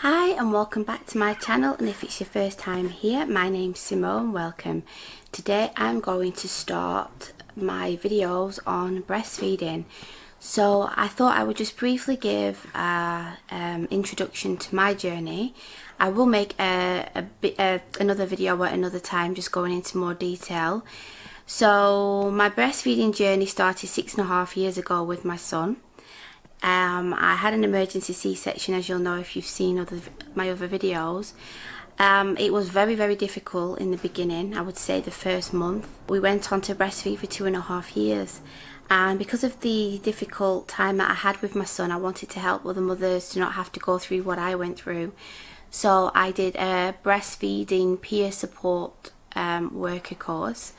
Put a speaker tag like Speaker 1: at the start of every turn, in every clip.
Speaker 1: Hi and welcome back to my channel, and if it's your first time here, my name's Simone. Welcome. Today I'm going to start my videos on breastfeeding. So I thought I would just briefly give an introduction to my journey. I will make another video at another time just going into more detail. So my breastfeeding journey started 6.5 years ago with my son. I had an emergency C-section, as you'll know if you've seen my other videos. It was very difficult in the beginning. I would say the first month. We went on to breastfeed for 2.5 years, and because of the difficult time that I had with my son, I wanted to help other mothers to not have to go through what I went through. So I did a breastfeeding peer support worker course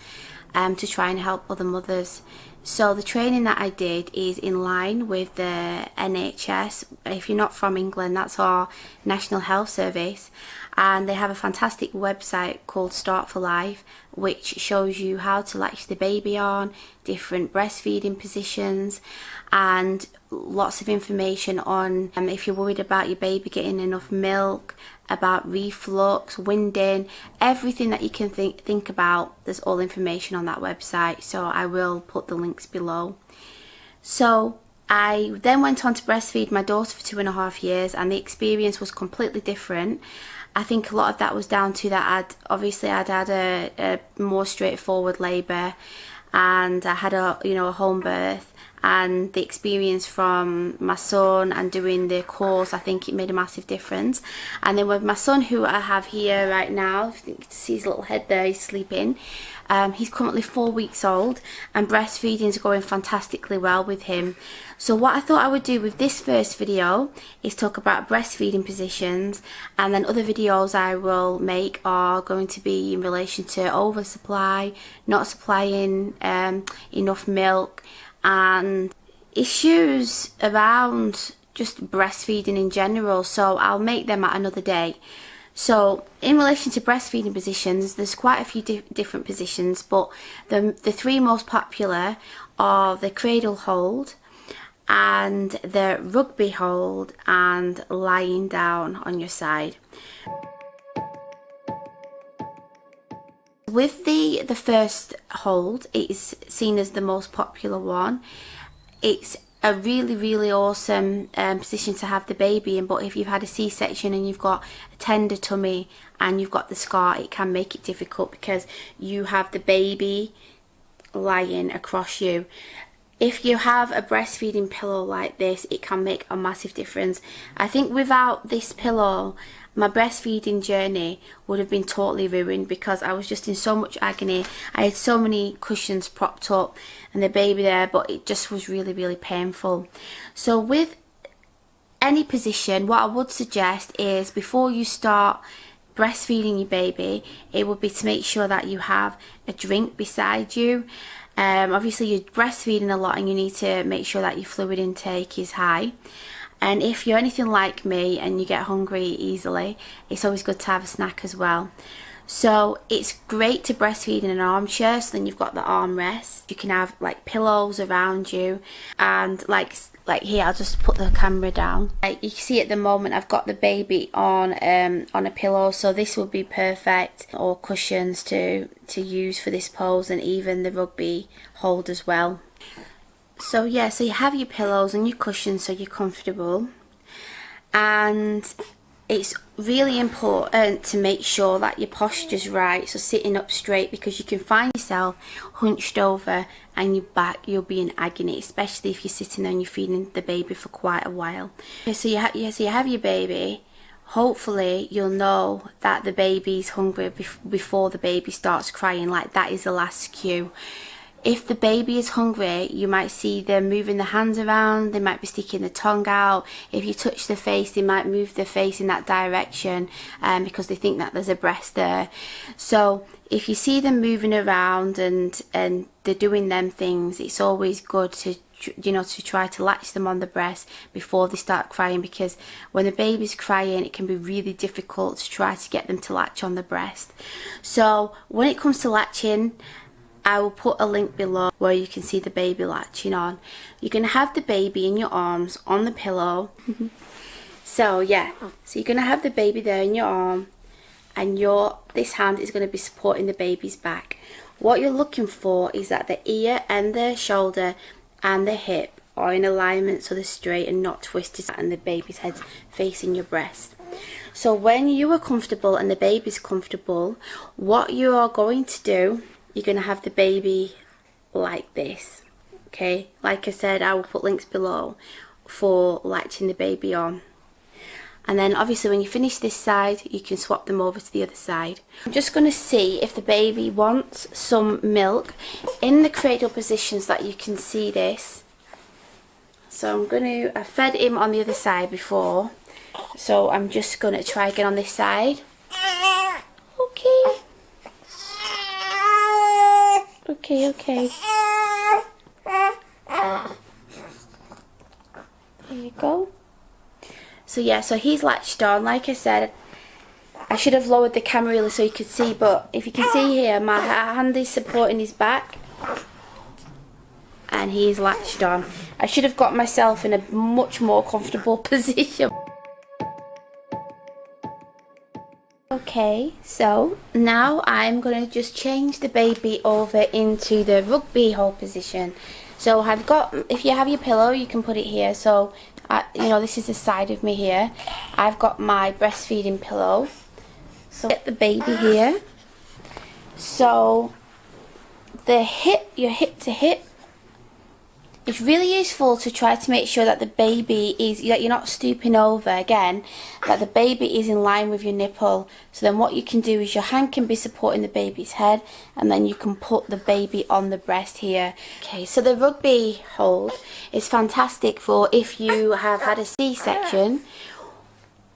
Speaker 1: to try and help other mothers. So the training that I did is in line with the NHS. If you're not from England, that's our National Health Service, and they have a fantastic website called Start for Life, which shows you how to latch the baby on, different breastfeeding positions, and lots of information on if you're worried about your baby getting enough milk, about reflux, winding, everything that you can think about. There's all information on that website, so I will put the links below. So I then went on to breastfeed my daughter for 2.5 years, and the experience was completely different. I think a lot of that was down to that I'd had a more straightforward labour, and I had a home birth, and the experience from my son and doing the course, I think it made a massive difference. And then with my son, who I have here right now, if you can see his little head there, he's sleeping. He's currently 4 weeks old, and breastfeeding is going fantastically well with him. So what I thought I would do with this first video is talk about breastfeeding positions, and then other videos I will make are going to be in relation to oversupply, not supplying enough milk, and issues around just breastfeeding in general. So I'll make them at another day. So in relation to breastfeeding positions, there's quite a few different positions, but the three most popular are the Cradle Hold, and the Rugby Hold, and lying down on your side. With the first hold, it is seen as the most popular one. It's a really awesome position to have the baby in, but if you've had a C-section and you've got a tender tummy and you've got the scar, it can make it difficult because you have the baby lying across you. If you have a breastfeeding pillow like this, it can make a massive difference. I think without this pillow, my breastfeeding journey would have been totally ruined, because I was just in so much agony. I had so many cushions propped up and the baby there, but it just was really painful. So with any position, what I would suggest is before you start breastfeeding your baby, it would be to make sure that you have a drink beside you. Obviously you're breastfeeding a lot and you need to make sure that your fluid intake is high. And if you're anything like me and you get hungry easily, it's always good to have a snack as well. So it's great to breastfeed in an armchair, so then you've got the armrest. You can have like pillows around you, and like here, I'll just put the camera down. Like you can see at the moment, I've got the baby on a pillow, so this will be perfect, or cushions to use for this pose, and even the Rugby Hold as well. So yeah, so you have your pillows and your cushions so you're comfortable, and it's really important to make sure that your posture's right, so sitting up straight, because you can find yourself hunched over and your back, you'll be in agony, especially if you're sitting there and you're feeding the baby for quite a while. So you have your baby. Hopefully you'll know that the baby's hungry before the baby starts crying. Like, that is the last cue. If the baby is hungry, you might see them moving the hands around, they might be sticking the tongue out. If you touch the face, they might move the face in that direction because they think that there's a breast there. So if you see them moving around and they're doing them things, it's always good to try to latch them on the breast before they start crying, because when the baby's crying, it can be really difficult to try to get them to latch on the breast. So when it comes to latching, I will put a link below where you can see the baby latching on. You're going to have the baby in your arms on the pillow. So yeah, so you're going to have the baby there in your arm, and this hand is going to be supporting the baby's back. What you're looking for is that the ear and the shoulder and the hip are in alignment, so they're straight and not twisted, and the baby's head's facing your breast. So when you are comfortable and the baby's comfortable, what you are going to do, you're going to have the baby like this. Okay, like I said, I will put links below for latching the baby on. And then obviously when you finish this side, you can swap them over to the other side. I'm just going to see if the baby wants some milk. In the cradle positions that you can see this. So I fed him on the other side before. So I'm just going to try again on this side. Okay. Okay. There you go. So yeah, so he's latched on. Like I said, I should have lowered the camera really so you could see, but if you can see here, my hand is supporting his back and he's latched on. I should have got myself in a much more comfortable position. Okay, so now I'm going to just change the baby over into the Rugby Hold position. So I've got, if you have your pillow, you can put it here. So, you know, this is the side of me here. I've got my breastfeeding pillow. So get the baby here. So the hip, your hip to hip, it's really useful to try to make sure that the baby is, that you're not stooping over again, that the baby is in line with your nipple. So then what you can do is your hand can be supporting the baby's head, and then you can put the baby on the breast here. Okay, so the Rugby Hold is fantastic for if you have had a C-section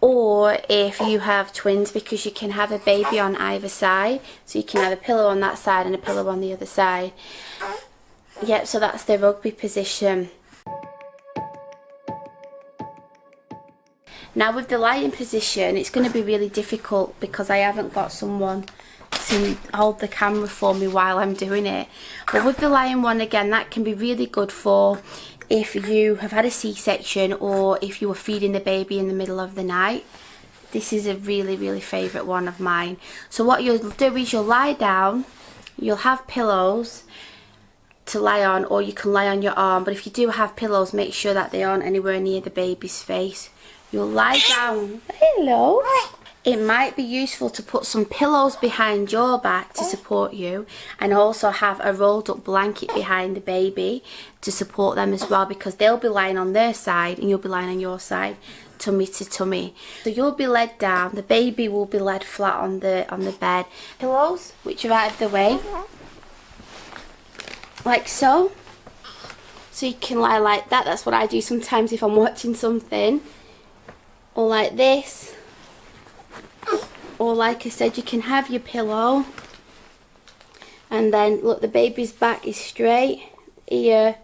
Speaker 1: or if you have twins, because you can have a baby on either side. So you can have a pillow on that side and a pillow on the other side. Yep, so that's the rugby position. Now with the lying position, it's going to be really difficult because I haven't got someone to hold the camera for me while I'm doing it. But with the lying one, again, that can be really good for if you have had a C-section or if you were feeding the baby in the middle of the night. This is a really favourite one of mine. So what you'll do is you'll lie down, you'll have pillows to lie on, or you can lie on your arm, but if you do have pillows, make sure that they aren't anywhere near the baby's face. You'll lie down. Hello. It might be useful to put some pillows behind your back to support you, and also have a rolled up blanket behind the baby to support them as well, because they'll be lying on their side and you'll be lying on your side, tummy to tummy. So you'll be led down, the baby will be led flat on the bed. Pillows which are out of the way, like so. So you can lie like that. That's what I do sometimes if I'm watching something. Or like this. Or like I said, you can have your pillow. And then look, the baby's back is straight. Ear,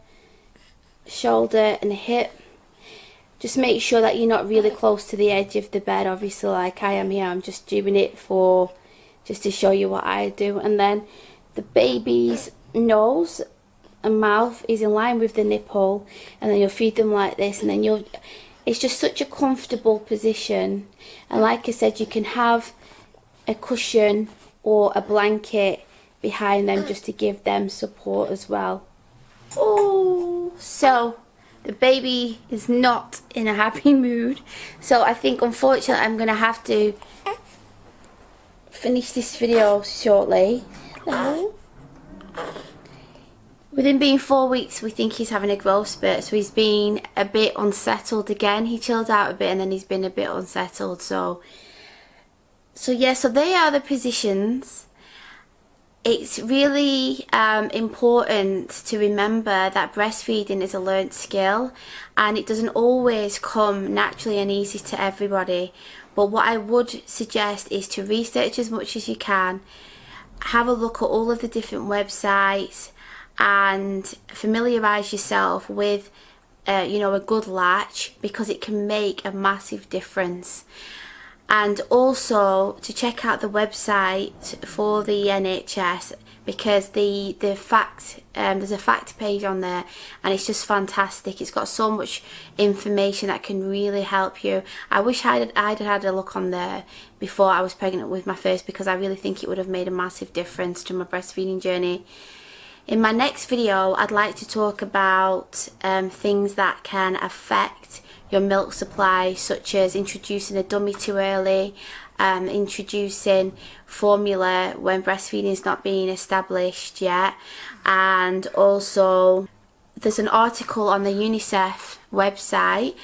Speaker 1: shoulder and hip. Just make sure that you're not really close to the edge of the bed, obviously, like I am here. I'm just doing it just to show you what I do. And then the baby's nose and mouth is in line with the nipple, and then you'll feed them like this, and then it's just such a comfortable position. And like I said, you can have a cushion or a blanket behind them just to give them support as well. Oh, so the baby is not in a happy mood, so I think unfortunately I'm gonna have to finish this video shortly. Hello. With him being 4 weeks, we think he's having a growth spurt, so he's been a bit unsettled again. He chilled out a bit and then he's been a bit unsettled. So yeah, so they are the positions. It's really important to remember that breastfeeding is a learnt skill, and it doesn't always come naturally and easy to everybody. But what I would suggest is to research as much as you can, have a look at all of the different websites, and familiarise yourself with you know, a good latch, because it can make a massive difference. And also to check out the website for the NHS because the fact there's a fact page on there, and it's just fantastic. It's got so much information that can really help you. I wish I'd had a look on there before I was pregnant with my first, because I really think it would have made a massive difference to my breastfeeding journey. In my next video, I'd like to talk about things that can affect your milk supply, such as introducing a dummy too early, introducing formula when breastfeeding is not being established yet, and also there's an article on the UNICEF website.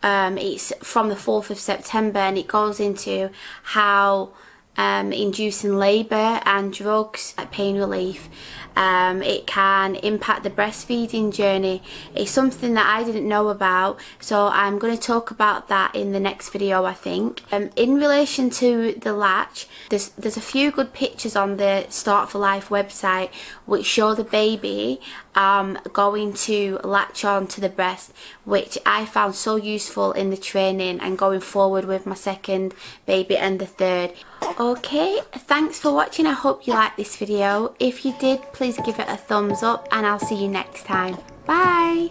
Speaker 1: It's from the 4th of September, and it goes into how inducing labour and drugs like pain relief, it can impact the breastfeeding journey. It's something that I didn't know about, so I'm going to talk about that in the next video, I think. In relation to the latch, there's a few good pictures on the Start for Life website which show the baby going to latch on to the breast, which I found so useful in the training and going forward with my second baby and the third. Okay, thanks for watching. I hope you liked this video. If you did, please give it a thumbs up, and I'll see you next time. Bye!